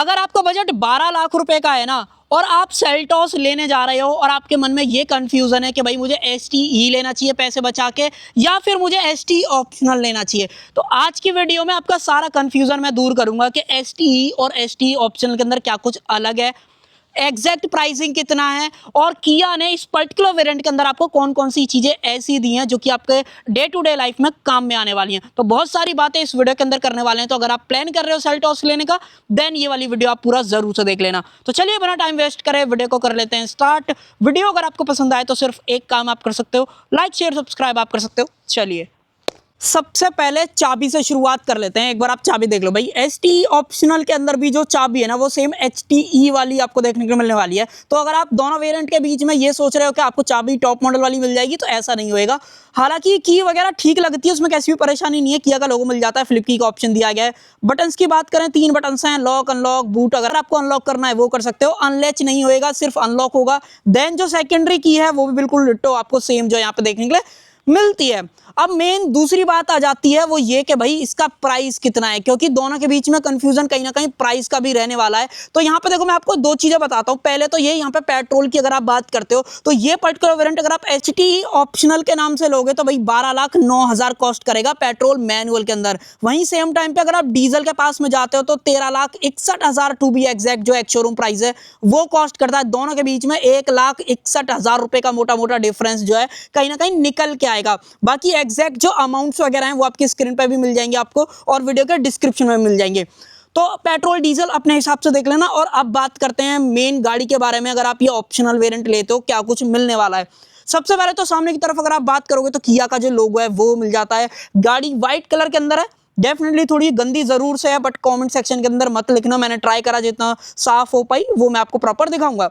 अगर आपका बजट 12 लाख रुपए का है ना और आप सेल्टॉस लेने जा रहे हो और आपके मन में ये कंफ्यूजन है कि भाई मुझे STE लेना चाहिए पैसे बचा के या फिर मुझे ST ऑप्शनल लेना चाहिए, तो आज की वीडियो में आपका सारा कंफ्यूजन मैं दूर करूंगा कि STE और ST ऑप्शनल के अंदर क्या कुछ अलग है, एग्जैक्ट प्राइसिंग कितना है और किया ने इस पर्टिकुलर वेरिएंट के अंदर आपको कौन कौन सी चीजें ऐसी दी हैं जो कि आपके डे टू डे लाइफ में काम में आने वाली हैं। तो बहुत सारी बातें इस वीडियो के अंदर करने वाले हैं, तो अगर आप प्लान कर रहे हो सेल्टॉस लेने का देन ये वाली वीडियो आप पूरा जरूर से देख लेना। तो चलिए बिना टाइम वेस्ट करे वीडियो को कर लेते हैं स्टार्ट। वीडियो अगर आपको पसंद आए तो सिर्फ एक काम आप कर सकते हो, लाइक शेयर सब्सक्राइब आप कर सकते हो। चलिए सबसे पहले चाबी से शुरुआत कर लेते हैं। एक बार आप चाबी देख लो भाई, STE ऑप्शनल के अंदर भी जो चाबी है ना वो सेम HTE वाली आपको देखने को मिलने वाली है। तो अगर आप दोनों वेरिएंट के बीच में ये सोच रहे हो कि आपको चाबी टॉप मॉडल वाली मिल जाएगी तो ऐसा नहीं होएगा। हालांकि की वगैरह ठीक लगती है, उसमें कैसी भी परेशानी नहीं है। किया का लोगो मिल जाता है, फ्लिप की का ऑप्शन दिया गया है। बटन्स की बात करें 3 बटन्स हैं, लॉक अनलॉक बूट। अगर आपको अनलॉक करना है वो कर सकते हो, अनलैच नहीं होएगा, सिर्फ अनलॉक होगा। देन जो सेकेंडरी की है वो भी बिल्कुल डिट्टो आपको सेम जो यहाँ पे देखने के लिए मिलती है। अब मेन दूसरी बात आ जाती है वो ये कि भाई इसका प्राइस कितना है, क्योंकि दोनों के बीच में कंफ्यूजन कहीं ना कहीं प्राइस का भी रहने वाला है। तो यहाँ पे देखो मैं आपको दो चीजें बताता हूँ। पहले तो ये यहाँ पे पेट्रोल की अगर आप बात करते हो तो ये पर्टिकुलर वेरिएंट अगर आप HTE ऑप्शनल के नाम से लोगे तो भाई 12,09,000 कॉस्ट करेगा पेट्रोल मैनुअल के अंदर। वहीं सेम टाइम पे अगर आप डीजल के पास में जाते हो तो 13,61,000 टू बी एग्जैक्ट जो एक्स शोरूम प्राइस है वो कॉस्ट करता है। दोनों के बीच में 1,61,000 रुपए का मोटा मोटा डिफरेंस जो है कहीं ना कहीं निकल के आएगा। बाकी एग्जैक्ट जो अमाउंट्स वगैरह हैं वो आपकी स्क्रीन पे भी मिल जाएंगे आपको और वीडियो के डिस्क्रिप्शन में मिल जाएंगे। तो पेट्रोल डीजल अपने हिसाब से देख लेना। और अब बात करते हैं मेन गाड़ी के बारे में। अगर आप ये ऑप्शनल वेरिएंट लेते हो क्या कुछ मिलने वाला है। सबसे पहले तो सामने की तरफ अगर आप बात करोगे तो किया का जो लोगो है वो मिल जाता है। गाड़ी व्हाइट कलर के अंदर है, डेफिनेटली थोड़ी गंदी जरूर से है बट कमेंट सेक्शन के अंदर मत लिखना, मैंने ट्राई करा जितना साफ हो पाई वो मैं आपको प्रॉपर दिखाऊंगा।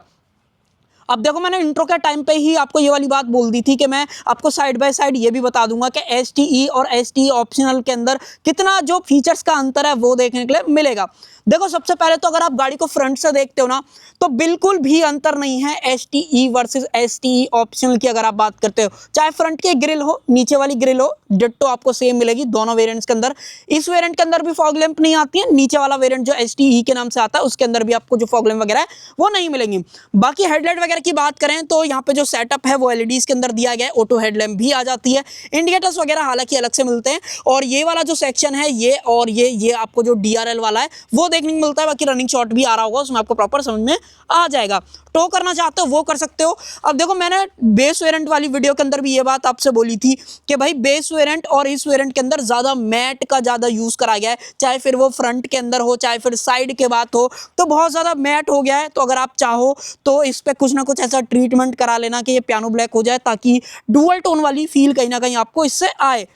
अब देखो मैंने इंट्रो के टाइम पे ही आपको ये वाली बात बोल दी थी कि मैं आपको साइड बाय साइड ये भी बता दूंगा कि STE और STE ऑप्शनल के अंदर कितना जो फीचर्स का अंतर है वो देखने के लिए मिलेगा। देखो सबसे पहले तो अगर आप गाड़ी को फ्रंट से देखते हो ना तो बिल्कुल भी अंतर नहीं है STE वर्सेस STE ऑप्शनल की। अगर आप बात करते हो चाहे फ्रंट की ग्रिल हो नीचे वाली ग्रिल हो डिट्टो आपको सेम मिलेगी दोनों वेरिएंट्स के अंदर। इस वेरिएंट के अंदर भी फॉग लैंप नहीं आती है, नीचे वाला वेरिएंट जो STE के नाम से आता है उसके अंदर भी आपको जो फॉग लैंप वगैरह है वो नहीं मिलेंगी। बाकी हेडलाइट वगैरह की बात करें तो यहाँ पे जो सेटअप है वो LEDs के अंदर दिया गया है, ऑटो हेडलैम्प भी आ जाती है, इंडिकेटर्स वगैरह हालांकि अलग से मिलते हैं। और ये वाला जो सेक्शन है ये और ये आपको जो DRL वाला है वो देखने को मिलता है। बाकी रनिंग शॉट भी आ रहा होगा उसमें आपको प्रॉपर समझ में आ जाएगा। टो करना चाहते हो वो कर सकते हो। अब देखो मैंने बेस वेरिएंट वाली वीडियो के अंदर भी ये बात आपसे बोली थी कि भाई बेस वेरिएंट और इस वेरिएंट के अंदर ज्यादा मैट का ज्यादा यूज करा गया है, चाहे फिर वो फ्रंट के अंदर हो चाहे फिर साइड के बात हो, तो बहुत ज्यादा मैट हो गया है। तो अगर आप चाहो तो इस पे कुछ ना कुछ ऐसा ट्रीटमेंट करा लेना कि ये पियानो ब्लैक हो जाए ताकि डुअल टोन वाली फील कहीं ना कहीं आपको इससे आए।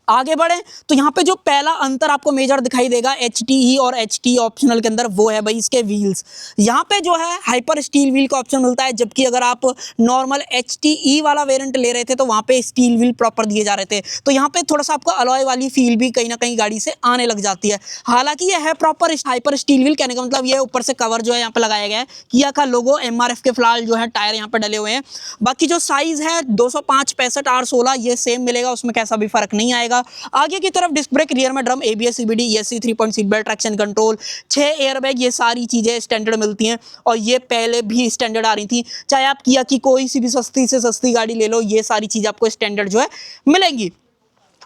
आगे बढ़े तो यहाँ पे जो पहला अंतर आपको मेजर दिखाई देगा HTE और HT ऑप्शनल के अंदर वो है भाई इसके व्हील्स। यहाँ पे जो है हाइपर स्टील व्हील का ऑप्शन मिलता है, जबकि अगर आप नॉर्मल HTE वाला वेरिएंट ले रहे थे तो वहाँ पे स्टील व्हील प्रॉपर दिए जा रहे थे। तो यहाँ पे थोड़ा सा आपको अलॉय वाली फील भी कहीं ना कहीं गाड़ी से आने लग जाती है। हालांकि यह है प्रॉपर हाइपर स्टील व्हील, कहने का मतलब ये ऊपर से कवर जो है यहाँ पे लगाया गया है, किया का लोगो, MRF के फिलहाल जो है टायर यहाँ पे डले हुए हैं। बाकी जो साइज है 205 65 R16 ये सेम मिलेगा, उसमें कैसा भी फर्क नहीं आएगा। आगे की तरफ डिस्क ब्रेक, रियर में drum, ABS CBD ESC 3 seat belt, traction control, 6 airbag, ये सारी चीजें स्टैंडर्ड मिलती हैं और ये पहले भी स्टैंडर्ड आ रही थी। चाहे आप किया की कोई सी भी सस्ती से सस्ती गाड़ी ले लो ये सारी चीजें आपको स्टैंडर्ड जो है मिलेंगी।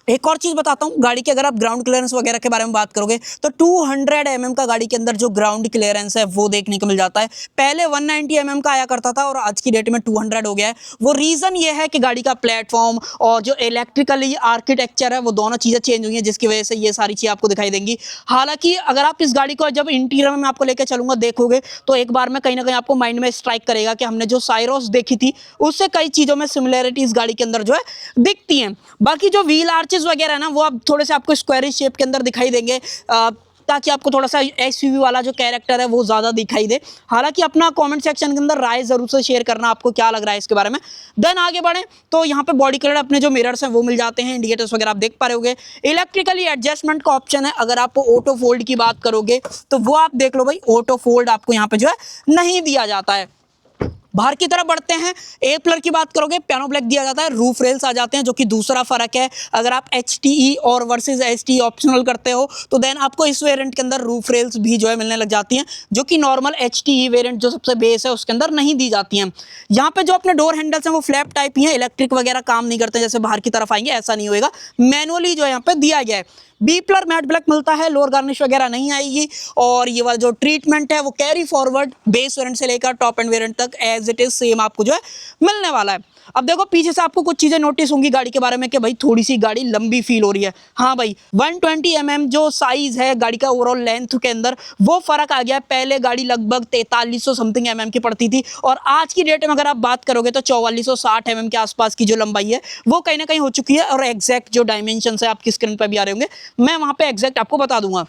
एक और चीज बताता हूँ, गाड़ी के अगर आप ग्राउंड क्लियरेंस वगैरह के बारे में बात करोगे तो 200 mm का गाड़ी के अंदर जो ग्राउंड क्लियरेंस है वो देखने को मिल जाता है। पहले 190 mm का आया करता था और आज की डेट में 200 हो गया है। वो रीजन ये है कि गाड़ी का प्लेटफॉर्म और जो इलेक्ट्रिकली आर्किटेक्चर है वो दोनों चीजें चेंज हुई हैं, जिसकी वजह से ये सारी चीजें आपको दिखाई देंगी। हालांकि अगर आप इस गाड़ी को जब इंटीरियर में मैं आपको लेकर चलूंगा देखोगे तो एक बार में कहीं ना कहीं आपको माइंड में स्ट्राइक करेगा कि हमने जो साइरोस देखी थी उससे कई चीजों में सिमिलरिटी इस गाड़ी के अंदर जो है दिखती हैं। बाकी जो व्हील आर्चेस वगैरह ना वो अब थोड़े से आपको स्क्वायरिश शेप के अंदर दिखाई देंगे ताकि आपको थोड़ा सा SUV वाला जो कैरेक्टर है वो ज़्यादा दिखाई दे। हालांकि अपना कमेंट सेक्शन के अंदर राय ज़रूर से शेयर करना आपको क्या लग रहा है इसके बारे में। देन आगे बढ़ें तो यहाँ पे बॉडी कलर अपने जो मिरर्स हैं वो मिल जाते हैं, इंडिकेटर्स वगैरह आप देख पा रहे होगे। इलेक्ट्रिकली एडजस्टमेंट का ऑप्शन है। अगर आप ऑटो फोल्ड की बात करोगे तो वो आप देख लो भाई, ऑटो फोल्ड आपको यहाँ पे जो है नहीं दिया जाता है। बाहर की तरफ बढ़ते हैं, ए पिलर की बात करोगे पियानो ब्लैक दिया जाता है, रूफ रेल्स आ जाते हैं, जो कि दूसरा फर्क है। अगर आप HTE और वर्सेस STE ऑप्शनल करते हो तो देन आपको इस वेरिएंट के अंदर रूफ रेल्स भी जो है मिलने लग जाती हैं, जो कि नॉर्मल HTE वेरिएंट जो सबसे बेस है उसके अंदर नहीं दी जाती हैं। यहाँ पे जो अपने डोर हैंडल्स हैं वो फ्लैप टाइप ही हैं, इलेक्ट्रिक वगैरह काम नहीं करते, जैसे बाहर की तरफ आएंगे ऐसा नहीं होएगा, मैनुअली जो है यहाँ पे दिया गया है। बी पिलर मैट ब्लैक मिलता है, लोअर गार्निश वगैरह नहीं आएगी, और ये वाला जो ट्रीटमेंट है वो कैरी फॉरवर्ड बेस वेरिएंट से लेकर टॉप एंड वेरिएंट तक एज इट इज सेम आपको जो है मिलने वाला है। अब देखो पीछे से आपको कुछ चीजें नोटिस होंगी गाड़ी के बारे में कि भाई थोड़ी सी गाड़ी लंबी फील हो रही है। हाँ भाई 120 mm जो साइज है गाड़ी का ओवरऑल लेंथ के अंदर वो फर्क आ गया है। पहले गाड़ी लगभग 4300 समथिंग mm की पड़ती थी, और आज की डेट में अगर आप बात करोगे तो 4460 mm के आसपास की जो लंबाई है वो कहीं ना कहीं हो चुकी है। और एग्जैक्ट जो डायमेंशन है आपकी स्क्रीन पर भी आ रहे होंगे, मैं वहां पे एग्जैक्ट आपको बता दूंगा।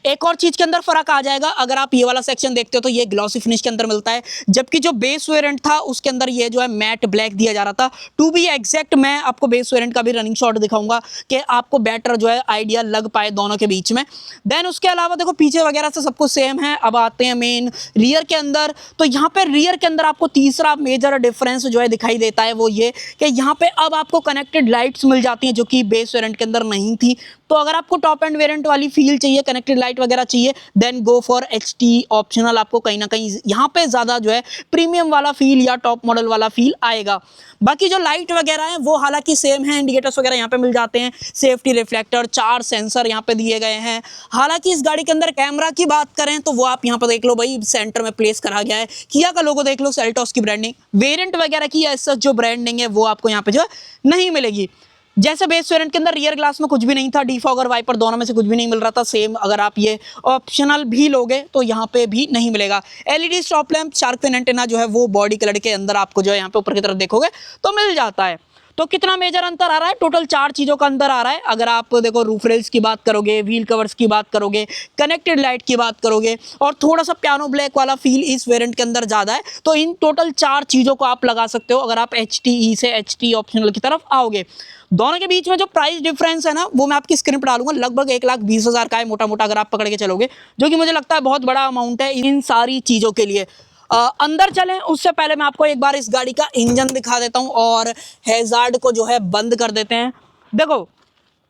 एक और चीज के अंदर फर्क आ जाएगा, अगर आप ये वाला सेक्शन देखते हो तो ये ग्लॉसी फिनिश के अंदर मिलता है, जबकि जो बेस वेरिएंट था उसके अंदर ये जो है मैट ब्लैक दिया जा रहा था। टू बी एग्जैक्ट मैं आपको बेस वेरिएंट का भी रनिंग शॉट दिखाऊंगा कि आपको बेटर जो है आइडिया लग पाए दोनों के बीच में। देन उसके अलावा देखो पीछे वगैरह से सब कुछ सेम है। अब आते हैं मेन रियर के अंदर, तो यहाँ पे रियर के अंदर आपको तीसरा मेजर डिफरेंस जो है दिखाई देता है वो ये कि यहाँ पे अब आपको कनेक्टेड लाइट्स मिल जाती हैं, जो कि बेस वेरिएंट के अंदर नहीं थी। तो अगर आपको टॉप एंड वेरिएंट वाली फील चाहिए, कनेक्टेड लाइट वगैरह चाहिए, then go for HT optional. आपको कहीं ना कहीं यहाँ पे ज्यादा जो है प्रीमियम वाला फील या टॉप मॉडल वाला फील आएगा। बाकी जो लाइट वगैरह है वो हालांकि सेम है, इंडिकेटर्स वगैरह यहाँ पे मिल जाते हैं, सेफ्टी रिफ्लेक्टर, 4 सेंसर यहाँ पे दिए गए हैं। हालांकि इस गाड़ी के अंदर कैमरा की बात करें तो वो आप यहाँ पर देख लो भाई सेंटर में प्लेस करा गया है। किया का लोगो देख लो, सेल्टोस की ब्रांडिंग, वेरिएंट वगैरह की ऐसा जो ब्रांडिंग है वो आपको यहाँ पे जो नहीं मिलेगी। जैसे बेस वेरिएंट के अंदर रियर ग्लास में कुछ भी नहीं था, डिफॉगर वाइपर दोनों में से कुछ भी नहीं मिल रहा था, सेम अगर आप ये ऑप्शनल भी लोगे तो यहाँ पे भी नहीं मिलेगा। LED stop lamp, shark fin antenna जो है वो बॉडी कलर के अंदर आपको जो है यहाँ पे ऊपर की तरफ देखोगे तो मिल जाता है। तो कितना मेजर अंतर आ रहा है, टोटल 4 चीजों का अंतर आ रहा है। अगर आप देखो रूफ रेल्स की बात करोगे, व्हील कवर्स की बात करोगे, कनेक्टेड लाइट की बात करोगे, और थोड़ा सा पियानो ब्लैक वाला फील इस वेरिएंट के अंदर ज्यादा है, तो इन टोटल 4 चीजों को आप लगा सकते हो अगर आप HTE से HT ऑप्शनल की तरफ आओगे। दोनों के बीच में जो प्राइस डिफरेंस है ना वो मैं आपकी स्क्रीन पर डालूंगा, लगभग 1,20,000 का है मोटा मोटा अगर आप पकड़ के चलोगे, जो कि मुझे लगता है बहुत बड़ा अमाउंट है इन सारी चीजों के लिए। अंदर चलें उससे पहले मैं आपको एक बार इस गाड़ी का इंजन दिखा देता हूं और हैजार्ड को जो है बंद कर देते हैं। देखो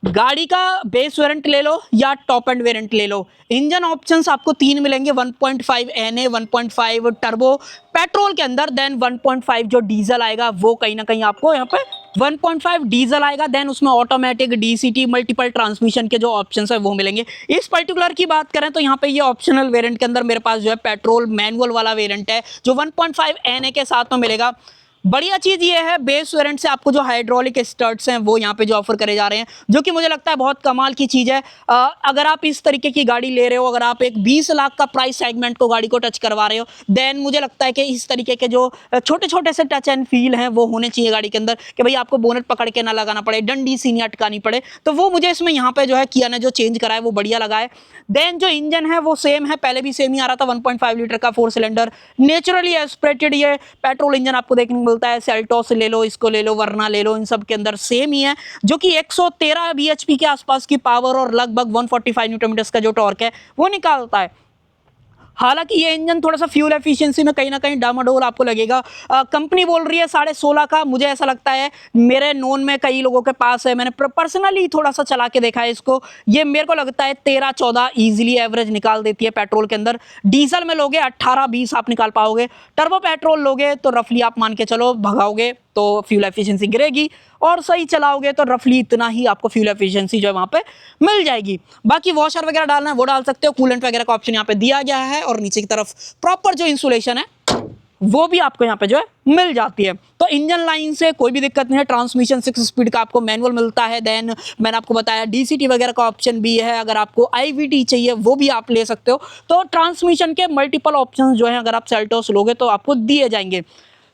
गाड़ी का बेस वेरिएंट ले लो या टॉप एंड वेरिएंट ले लो, इंजन ऑप्शंस आपको 3 मिलेंगे, 1.5 NA, 1.5 टर्बो पेट्रोल के अंदर, देन 1.5 जो डीजल आएगा वो कहीं ना कहीं आपको यहाँ पे 1.5 डीजल आएगा, देन उसमें ऑटोमेटिक DCT मल्टीपल ट्रांसमिशन के जो ऑप्शंस है वो मिलेंगे। इस पर्टिकुलर की बात करें तो यहाँ पे ये ऑप्शनल वेरिएंट के अंदर मेरे पास जो है पेट्रोल मैनुअल वाला वेरिएंट है जो 1.5 NA के साथ में मिलेगा। बढ़िया चीज ये है बेस वेरिएंट से आपको जो हाइड्रोलिक स्टर्ट्स हैं वो यहाँ पे जो ऑफर करे जा रहे हैं, जो कि मुझे लगता है बहुत कमाल की चीज है। अगर आप इस तरीके की गाड़ी ले रहे हो, अगर आप एक 20 लाख का प्राइस सेगमेंट को गाड़ी को टच करवा रहे हो, देन मुझे लगता है कि इस तरीके के जो छोटे छोटे से टच एंड फील हैं वो होने चाहिए गाड़ी के अंदर, कि भाई आपको बोनट पकड़ के ना लगाना पड़े, डंडी सी नहीं अटकानी पड़े। तो वो मुझे इसमें यहाँ पे जो है किया ने जो चेंज करा है वो बढ़िया लगा है। देन जो इंजन है वो सेम है, पहले भी सेम ही आ रहा था, 1.5 लीटर का 4 सिलेंडर नेचुरली एस्पिरेटेड ये पेट्रोल इंजन आपको देखने को मिलता है। सेल्टोस ले लो, इसको ले लो, वरना ले लो, इन सब के अंदर सेम ही है, जो कि 113 bhp के आसपास की पावर और लगभग 145 न्यूटन मीटर्स का जो टॉर्क है वो निकालता है। हालांकि ये इंजन थोड़ा सा फ्यूल एफिशिएंसी में कहीं ना कहीं डामाडोल आपको लगेगा। कंपनी बोल रही है 16.5 का, मुझे ऐसा लगता है, मेरे नोन में कई लोगों के पास है, मैंने पर्सनली थोड़ा सा चला के देखा है इसको, ये मेरे को लगता है 13-14 इजीली एवरेज निकाल देती है पेट्रोल के अंदर। डीजल में लोगे 18-20 आप निकाल पाओगे, टर्बो पेट्रोल लोगे तो रफली आप मान के चलो भगाओगे तो फ्यूल एफिशिएंसी गिरेगी, और सही चलाओगे तो रफली इतना ही आपको फ्यूल एफिशिएंसी जो है वहां पे मिल जाएगी। बाकी वॉशर वगैरह डालना है वो डाल सकते हो, कूलेंट वगैरह का ऑप्शन यहाँ पे दिया गया है, और नीचे की तरफ प्रॉपर जो इंसुलेशन है वो भी आपको यहाँ पे जो है मिल जाती है। तो इंजन लाइन से कोई भी दिक्कत नहीं है। ट्रांसमिशन 6 स्पीड का आपको मैनुअल मिलता है, देन मैंने आपको बताया DCT वगैरह का ऑप्शन भी है, अगर आपको IVT चाहिए वो भी आप ले सकते हो। तो ट्रांसमिशन के मल्टीपल ऑप्शन जो है अगर आप सेल्टोस लोगे तो आपको दिए जाएंगे।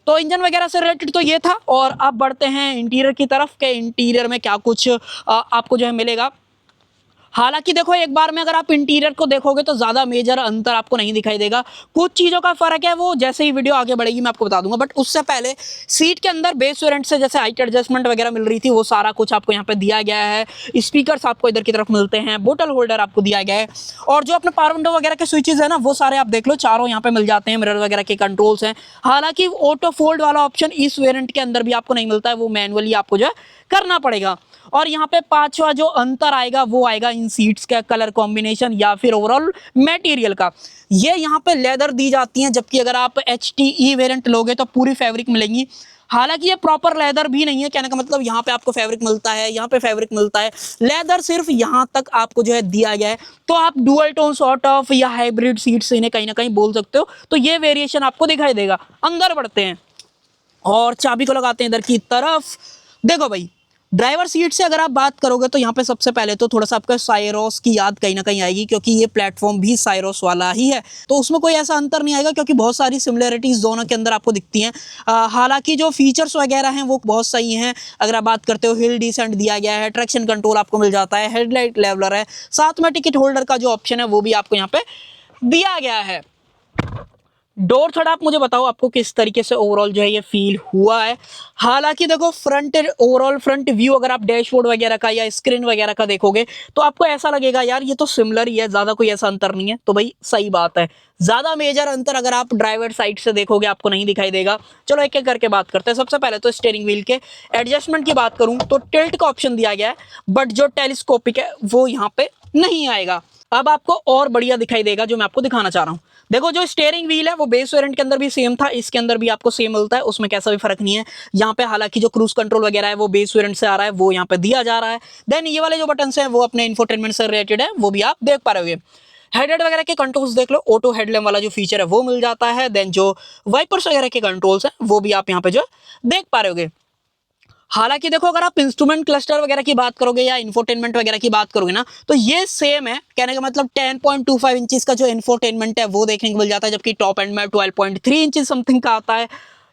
तो इंजन वगैरह से रिलेटेड तो ये था, और अब बढ़ते हैं इंटीरियर की तरफ के इंटीरियर में क्या कुछ आपको जो है मिलेगा। हालांकि देखो एक बार में अगर आप इंटीरियर को देखोगे तो ज़्यादा मेजर अंतर आपको नहीं दिखाई देगा, कुछ चीज़ों का फ़र्क है वो जैसे ही वीडियो आगे बढ़ेगी मैं आपको बता दूंगा। बट उससे पहले सीट के अंदर बेस वेरिएंट से जैसे हाइट एडजस्टमेंट वगैरह मिल रही थी वो सारा कुछ आपको यहाँ पे दिया गया है। स्पीकर्स आपको इधर की तरफ मिलते हैं, बोतल होल्डर आपको दिया गया है, और जो अपने पावर विंडो वगैरह के स्विचेस है ना वो सारे आप देख लो चारों यहाँ पे मिल जाते हैं। मिरर वगैरह के कंट्रोल्स हैं। हालांकि ऑटो फोल्ड वाला ऑप्शन इस वेरिएंट के अंदर भी आपको नहीं मिलता है, वो मैनुअली आपको जो है करना पड़ेगा। और यहाँ पे पांचवा जो अंतर आएगा वो आएगा इन सीट्स का कलर कॉम्बिनेशन या फिर ओवरऑल मटेरियल का। ये यहाँ पे लेदर दी जाती हैं, जबकि अगर आप HTE वेरिएंट लोगे तो पूरी फैब्रिक मिलेंगी। हालांकि ये प्रॉपर लेदर भी नहीं है, कहने का मतलब यहाँ पे आपको फैब्रिक मिलता है, यहाँ पे फैब्रिक मिलता है, लेदर सिर्फ यहाँ तक आपको जो है दिया गया है। तो आप डुअल टोन सॉर्ट ऑफ या हाइब्रिड सीट्स इन्हें कहीं ना कहीं बोल सकते हो। तो ये वेरिएशन आपको दिखाई देगा। अंदर बढ़ते हैं और चाबी को लगाते हैं इधर की तरफ। देखो भाई, ड्राइवर सीट से अगर आप बात करोगे तो यहाँ पे सबसे पहले तो थोड़ा सा आपका साइरोस की याद कहीं ना कहीं आएगी, क्योंकि ये प्लेटफॉर्म भी साइरोस वाला ही है। तो उसमें कोई ऐसा अंतर नहीं आएगा, क्योंकि बहुत सारी सिमिलरिटीज दोनों के अंदर आपको दिखती हैं। हालांकि जो फीचर्स वगैरह हैं वो बहुत सही हैं। अगर आप बात करते हो, हिल डिसेंट दिया गया है, ट्रैक्शन कंट्रोल आपको मिल जाता है, हेडलाइट लेवलर है, साथ में टिकट होल्डर का जो ऑप्शन है वो भी आपको यहाँ पे दिया गया है। डोर थर्ड आप मुझे बताओ आपको किस तरीके से ओवरऑल जो है ये फील हुआ है। हालांकि देखो फ्रंट ओवरऑल फ्रंट व्यू अगर आप डैशबोर्ड वगैरह का या स्क्रीन वगैरह का देखोगे तो आपको ऐसा लगेगा यार ये तो सिमिलर ही है, ज्यादा कोई ऐसा अंतर नहीं है। तो भाई सही बात है, ज्यादा मेजर अंतर अगर आप ड्राइवर साइड से देखोगे आपको नहीं दिखाई देगा। चलो एक एक करके बात करते हैं। सबसे पहले तो स्टीयरिंग व्हील के एडजस्टमेंट की बात करूं तो टिल्ट का ऑप्शन दिया गया है, बट जो टेलीस्कोपिक है वो यहाँ पे नहीं आएगा। अब आपको और बढ़िया दिखाई देगा जो मैं आपको दिखाना चाह रहा हूं। देखो जो स्टीयरिंग व्हील है वो बेस वेरिएंट के अंदर भी सेम था, इसके अंदर भी आपको सेम मिलता है, उसमें कैसा भी फर्क नहीं है। यहाँ पे हालांकि जो क्रूज कंट्रोल वगैरह है वो बेस वेरिएंट से आ रहा है, वो यहाँ पे दिया जा रहा है। देन ये वाले जो बटन हैं वो अपने इंफोटेनमेंट से रिलेटेड है, वो भी आप देख पा रहे हो। हेडलाइट वगैरह के कंट्रोल्स देख लो, ऑटो हेडलैम्प वाला जो फीचर है वो मिल जाता है। देन जो वाइपर्स वगैरह के कंट्रोल्स हैं वो भी आप यहाँ पे जो देख पा रहे हो। हालांकि देखो अगर आप इंस्ट्रूमेंट क्लस्टर वगैरह की बात करोगे या इंफोटेनमेंट वगैरह की बात करोगे ना तो ये सेम है। कहने का मतलब 10.25 इंचेस का जो इंफोटेनमेंट है वो देखने को मिल जाता है, जबकि टॉप एंड में 12.3 इंचेस समथिंग का आता है।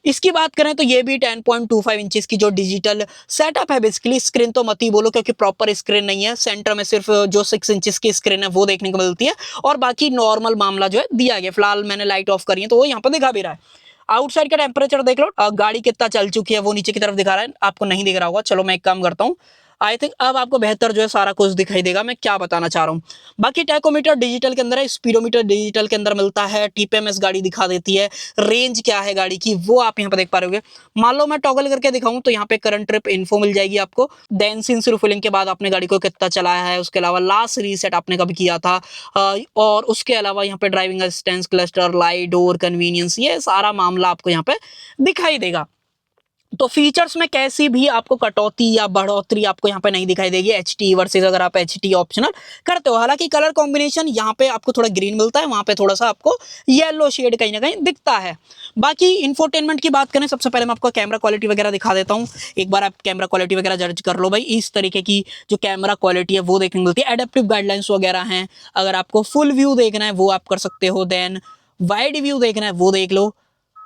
इसकी बात करें तो ये भी 10.25 इंचेस की जो डिजिटल सेटअप है। बेसिकली स्क्रीन तो मत ही बोलो, क्योंकि प्रॉपर स्क्रीन नहीं है। सेंटर में सिर्फ जो 6 इंचेस की स्क्रीन है वो देखने को मिलती है, और बाकी नॉर्मल मामला जो है दिया गया। फिलहाल मैंने लाइट ऑफ करी है तो वो यहाँ पर दिखा भी रहा है। आउटसाइड का टेम्परेचर देख लो, गाड़ी कितना चल चुकी है वो नीचे की तरफ दिखा रहा है, आपको नहीं दिख रहा होगा। चलो मैं एक काम करता हूँ, आई थिंक अब आपको बेहतर जो है सारा कुछ दिखाई देगा मैं क्या बताना चाह रहा हूँ। बाकी टैकोमीटर डिजिटल के अंदर है, स्पीडोमीटर डिजिटल के अंदर मिलता है, TPMS गाड़ी दिखा देती है, रेंज क्या है गाड़ी की वो आप यहाँ पे देख पा रहे हो। मान लो मैं टॉगल करके दिखाऊं तो यहाँ पे करंट ट्रिप इन्फो मिल जाएगी आपको। देन सिंस रिफिलिंग के बाद आपने गाड़ी को कितना चलाया है, उसके अलावा लास्ट रीसेट आपने कब किया था, और उसके अलावा यहाँ पे driving assistance, cluster, light, door, convenience, ये सारा मामला आपको यहाँ पे दिखाई देगा। तो फीचर्स में कैसी भी आपको कटौती या बढ़ोतरी आपको यहाँ पे नहीं दिखाई देगी HT वर्सेस अगर आप HT ऑप्शनल करते हो। हालांकि कलर कॉम्बिनेशन यहाँ पे आपको थोड़ा ग्रीन मिलता है, वहां पे थोड़ा सा आपको येलो शेड कहीं ना कहीं दिखता है। बाकी इंफोटेनमेंट की बात करें, सबसे पहले मैं आपको कैमरा क्वालिटी वगैरह दिखा देता हूँ। एक बार आप कैमरा क्वालिटी वगैरह जज कर लो भाई। इस तरीके की जो कैमरा क्वालिटी है वो देखने को मिलती है। एडेप्टिव गाइडलाइंस वगैरह हैं, अगर आपको फुल व्यू देखना है वो आप कर सकते हो। देन वाइड व्यू देखना है वो देख लो,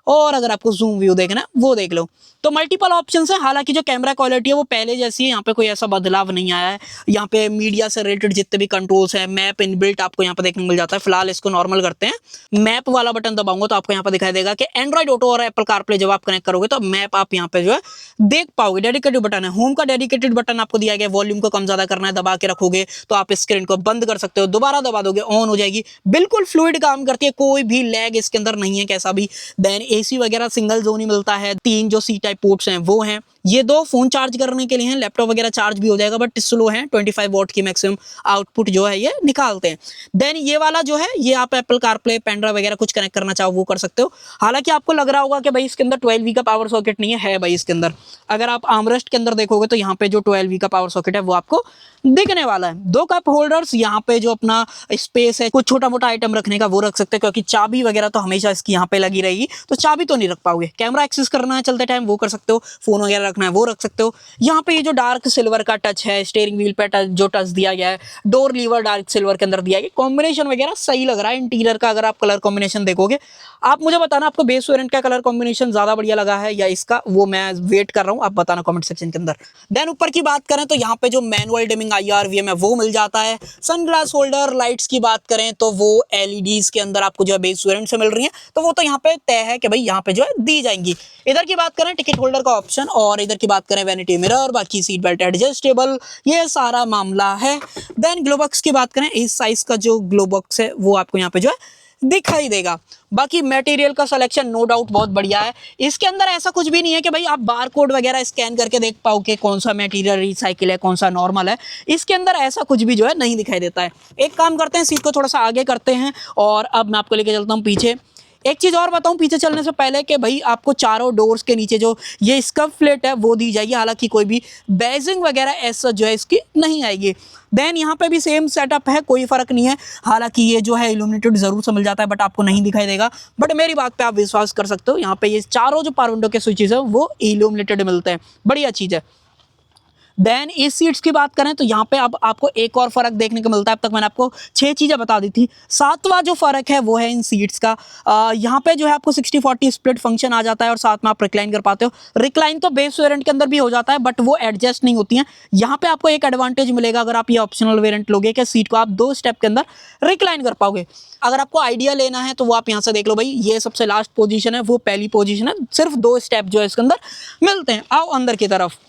और अगर आपको जूम व्यू देखना है वो देख लो। तो मल्टीपल ऑप्शंस है। हालांकि जो कैमरा क्वालिटी है वो पहले जैसी है, यहाँ पे कोई ऐसा बदलाव नहीं आया है। यहाँ पे मीडिया से रिलेटेड जितने भी कंट्रोल्स है, मैप इनबिल्ट आपको यहाँ पे देखने को मिल जाता है। फिलहाल इसको नॉर्मल करते हैं। मैप वाला बटन दबाऊंगा तो आपको यहाँ पे दिखाई देगा कि एंड्रॉइड ऑटो और एप्पल कारप्ले जब आप कनेक्ट करोगे तो मैप आप यहाँ पे जो है देख पाओगे। डेडिकेटेड बटन है। होम का डेडिकेटेड बटन आपको दिया गया। वॉल्यूम को कम ज्यादा करना है, दबा के रखोगे तो आप स्क्रीन को बंद कर सकते हो, दोबारा दबा दोगे ऑन हो जाएगी। बिल्कुल फ्लूइड काम करती है, कोई भी लैग इसके अंदर नहीं है कैसा भी। देन AC वगैरह सिंगल जोन ही मिलता है। 3 जो C टाइप पोर्ट्स हैं वो हैं। ये 2 फोन चार्ज करने के लिए हैं, लैपटॉप वगैरह चार्ज भी हो जाएगा, बट स्लो है। 25 वॉट की मैक्सिमम आउटपुट जो है ये निकालते हैं। देन ये वाला जो है ये आप एप्पल कारप्ले, पेनड्राइव वगैरह कुछ कनेक्ट करना चाहो वो कर सकते हो। हालांकि आपको लग रहा होगा कि भाई इसके अंदर 12V का पावर सॉकेट नहीं है भाई इसके अंदर। अगर आप आर्मरेस्ट के अंदर देखोगे तो यहाँ पे जो 12V का पावर सॉकेट है वो आपको दिखने वाला है। 2 कप होल्डर्स, यहाँ पे जो अपना स्पेस है कुछ छोटा मोटा आइटम रखने का वो रख सकते हैं, क्योंकि चाबी वगैरह तो हमेशा इसकी यहाँ पे लगी रहेगी, तो चाबी तो नहीं रख पाओगे। कैमरा एक्सेस करना है चलते टाइम वो कर सकते हो, फोन वगैरह रखना है वो रख सकते हो। यहाँ पे ये जो डार्क सिल्वर का टच है, स्टीयरिंग व्हील पे टच जो टच दिया गया है, डोर लीवर डार्क सिल्वर के अंदर दिया गया, कॉम्बिनेशन वगैरह सही लग रहा है। इंटीरियर का अगर आप कलर कॉम्बिनेशन देखोगे, आप मुझे बताना आपको बेस वेरिएंट का कलर कॉम्बिनेशन ज्यादा बढ़िया लगा है या इसका, वो मैं वेट कर रहा हूँ, आप बताना कमेंट सेक्शन के अंदर। देन ऊपर की बात करें तो यहाँ पे जो मैनुअल डिमिंग IR/VM है वो मिल जाता है। सनग्लास होल्डर लाइट्स की बात करें तो वो LEDs के अंदर आपको जो है बेस वेरिएंट से मिल रही है, तो वो तो यहाँ पे तय है कि भाई यहाँ पे जो है दी जाएंगी। इधर की बात करें टिकट होल्डर का ऑप्शन, और इधर की बात करें वैनिटी मिरर, बाकी सीट बेल्ट एडजस्टेबल, ये सारा मामला है। देन ग्लोबॉक्स की बात करें, इस साइज का जो ग्लोबॉक्स है वो आपको यहाँ पे जो है दिखाई देगा। बाकी मटेरियल का सिलेक्शन नो डाउट बहुत बढ़िया है। इसके अंदर ऐसा कुछ भी नहीं है कि भाई आप बार कोड वगैरह स्कैन करके देख पाओ कि कौन सा मटेरियल रिसाइकिल है कौन सा नॉर्मल है। इसके अंदर ऐसा कुछ भी जो है नहीं दिखाई देता है। एक काम करते हैं, सीट को थोड़ा सा आगे करते हैं और अब मैं आपको लेके चलता हूँ पीछे। एक चीज़ और बताऊं पीछे चलने से पहले कि भाई आपको चारों डोर्स के नीचे जो ये स्कफ प्लेट है वो दी जाएगी, हालांकि कोई भी बैजिंग वगैरह ऐसा जो है इसकी नहीं आएगी। देन यहाँ पे भी सेम सेटअप है, कोई फर्क नहीं है, हालांकि ये जो है इल्यूमिनेटेड जरूर से मिल जाता है बट आपको नहीं दिखाई देगा, बट मेरी बात पे आप विश्वास कर सकते हो। यहाँ पे ये चारों जो पावर विंडो के स्विचेस है वो इल्यूमिनेटेड मिलते हैं, बढ़िया चीज़ है। देन इस सीट्स की बात करें तो यहाँ पे अब आपको एक और फर्क देखने को मिलता है। अब तक मैंने आपको 6 चीज़ें बता दी थी, 7वां जो फर्क है वो है इन सीट्स का। यहाँ पे जो है आपको 60/40 स्प्लिट फंक्शन आ जाता है और साथ में आप रिक्लाइन कर पाते हो। रिक्लाइन तो बेस वेरिएंट के अंदर भी हो जाता है बट वो एडजस्ट नहीं होती है। यहाँ पे आपको एक एडवांटेज मिलेगा अगर आप ये ऑप्शनल वेरिएंट लोगे कि सीट को आप 2 स्टेप के अंदर रिक्लाइन कर पाओगे। अगर आपको आइडिया लेना है तो वो आप यहाँ से देख लो भाई, ये सबसे लास्ट पोजीशन है, वो पहली पोजीशन है, सिर्फ 2 स्टेप जो है इसके अंदर मिलते हैं। आओ अंदर की तरफ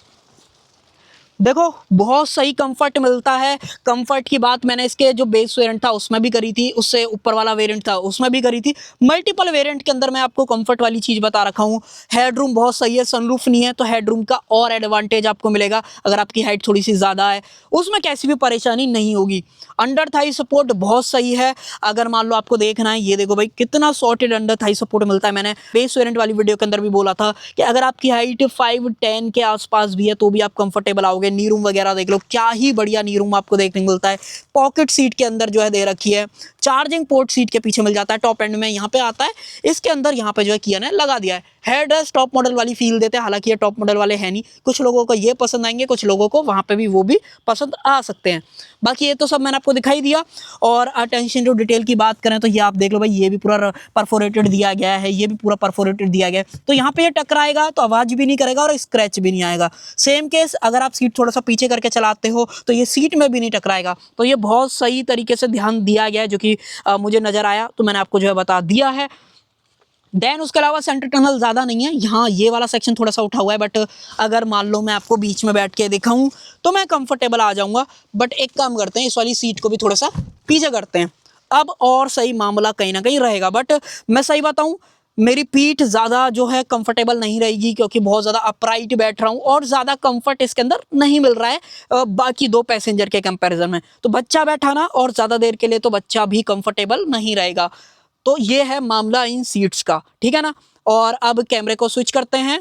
देखो, बहुत सही कंफर्ट मिलता है। कंफर्ट की बात मैंने इसके जो बेस वेरिएंट था उसमें भी करी थी, उससे ऊपर वाला वेरिएंट था उसमें भी करी थी। मल्टीपल वेरिएंट के अंदर मैं आपको कंफर्ट वाली चीज़ बता रखा हूँ। हेडरूम बहुत सही है, सनरूफ नहीं है तो हेडरूम का और एडवांटेज आपको मिलेगा। अगर आपकी हाइट थोड़ी सी ज़्यादा है उसमें कैसी भी परेशानी नहीं होगी। अंडर थाई सपोर्ट बहुत सही है। अगर मान लो आपको देखना है, ये देखो भाई कितना सॉर्टेड अंडर थाई सपोर्ट मिलता है। मैंने बेस वेरिएंट वाली वीडियो के अंदर भी बोला था कि अगर आपकी हाइट 5'10" के आसपास भी है तो भी आप कंफर्टेबल आओगे। नी रूम वगैरह देख लो, क्या ही बढ़िया नी रूम आपको देखने को मिलता है। पॉकेट सीट के अंदर जो है दे रखी है, चार्जिंग पोर्ट सीट के पीछे मिल जाता है, टॉप एंड में यहाँ पे आता है। इसके अंदर यहाँ पे जो है किया ने लगा दिया है। हेड रेस्ट टॉप मॉडल वाली फील देते हैं, हालांकि ये टॉप मॉडल वाले हैं नहीं। कुछ लोगों को ये पसंद आएंगे, कुछ लोगों को वहाँ पे भी वो भी पसंद आ सकते हैं। बाकी ये तो सब मैंने आपको दिखाई दिया। और अटेंशन टू डिटेल की बात करें तो ये आप देख लो भाई, ये भी पूरा परफोरेटेड दिया गया है, ये भी पूरा परफोरेटेड दिया गया है। तो यहाँ पे ये टकराएगा तो आवाज़ भी नहीं करेगा और स्क्रैच भी नहीं आएगा। सेम केस अगर आप सीट थोड़ा सा पीछे करके चलाते हो तो ये सीट में भी नहीं टकराएगा। तो ये बहुत सही तरीके से ध्यान दिया गया है, जो कि मुझे नज़र आया तो मैंने आपको जो है बता दिया है। देन उसके अलावा सेंटर टनल ज़्यादा नहीं है, यहाँ ये वाला सेक्शन थोड़ा सा उठा हुआ है, बट अगर मान लो मैं आपको बीच में बैठ के दिखाऊं तो मैं कंफर्टेबल आ जाऊंगा। बट एक काम करते हैं, इस वाली सीट को भी थोड़ा सा पीछे करते हैं, अब और सही मामला कहीं ना कहीं रहेगा। बट मैं सही बताऊं, मेरी पीठ ज़्यादा जो है कंफर्टेबल नहीं रहेगी क्योंकि बहुत ज़्यादा अपराइट बैठ रहा हूँ और ज़्यादा कंफर्ट इसके अंदर नहीं मिल रहा है बाकी 2 पैसेंजर के कंपैरिजन में। तो बच्चा बैठाना और ज़्यादा देर के लिए तो बच्चा भी कंफर्टेबल नहीं रहेगा। तो ये है मामला इन सीट्स का, ठीक है ना। और अब कैमरे को स्विच करते हैं।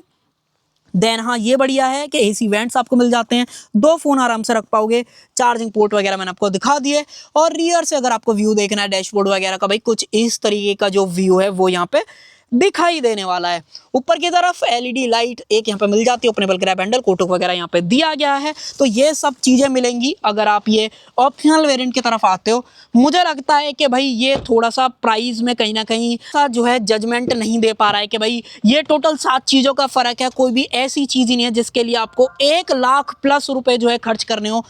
देन हाँ, ये बढ़िया है कि AC वेंट्स आपको मिल जाते हैं, 2 फ़ोन आराम से रख पाओगे, चार्जिंग पोर्ट वगैरह मैंने आपको दिखा दिए। और रियर से अगर आपको व्यू देखना है डैशबोर्ड वगैरह का, भाई कुछ इस तरीके का जो व्यू है वो यहाँ पे दिखाई देने वाला है। ऊपर की तरफ LED लाइट एक यहाँ पे मिल जाती है, ओपनेबल ग्रैब हैंडल, कोटक वगैरह यहाँ पे दिया गया है। तो ये सब चीज़ें मिलेंगी अगर आप ये ऑप्शनल वेरिएंट की तरफ आते हो। मुझे लगता है कि भाई ये थोड़ा सा प्राइस में कहीं ना कहीं जो है जजमेंट नहीं दे पा रहा है कि भाई ये टोटल 7 चीज़ों का फ़र्क है। कोई भी ऐसी चीज़ ही नहीं है जिसके लिए आपको 1 लाख प्लस रुपए जो है खर्च करने हो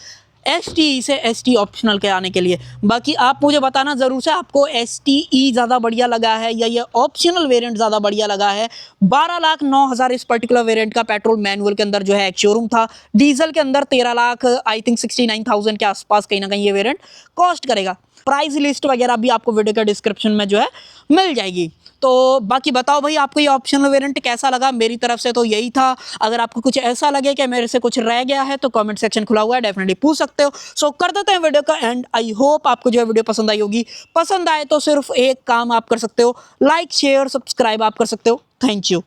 STE से ST ऑप्शनल के आने के लिए। बाकी आप मुझे बताना ज़रूर से आपको STE ज़्यादा बढ़िया लगा है या ये ऑप्शनल वेरिएंट ज़्यादा बढ़िया लगा है। 12,09,000 इस पर्टिकुलर वेरिएंट का पेट्रोल मैनुअल के अंदर जो है एक शोरूम था। डीजल के अंदर 13 लाख आई थिंक 69,000 के आसपास कहीं ना कहीं ये वेरिएंट कॉस्ट करेगा। प्राइस लिस्ट वगैरह भी आपको वीडियो के डिस्क्रिप्शन में जो है मिल जाएगी। तो बाकी बताओ भाई आपको ये ऑप्शनल वेरिएंट कैसा लगा। मेरी तरफ से तो यही था। अगर आपको कुछ ऐसा लगे कि मेरे से कुछ रह गया है तो कमेंट सेक्शन खुला हुआ है, डेफिनेटली पूछ सकते हो। सो कर देते हैं वीडियो का एंड। आई होप आपको जो है वीडियो पसंद आई होगी। पसंद आए तो सिर्फ एक काम आप कर सकते हो, लाइक शेयर सब्सक्राइब आप कर सकते हो। Thank you.